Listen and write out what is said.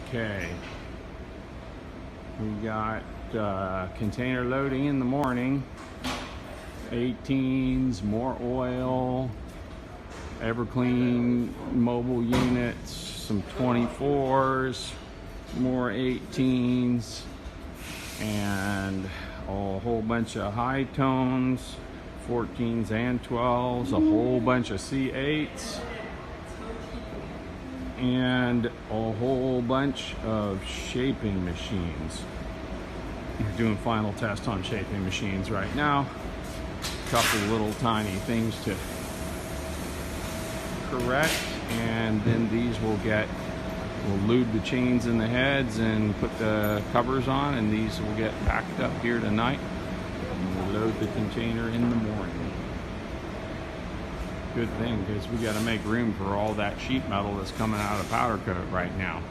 Okay, we got container loading in the morning. 18s, more oil, Everclean mobile units, some 24s, more 18s, and a whole bunch of high tones, 14s and 12s, a whole bunch of C8s, and a whole bunch of shaping machines. We're doing final test on shaping machines right now. A couple little tiny things to correct, and then these we'll lube the chains in the heads and put the covers on, and these will get packed up here tonight, and we'll load the container in the morning. Good thing, because we got to make room for all that sheet metal that's coming out of powder coat right now.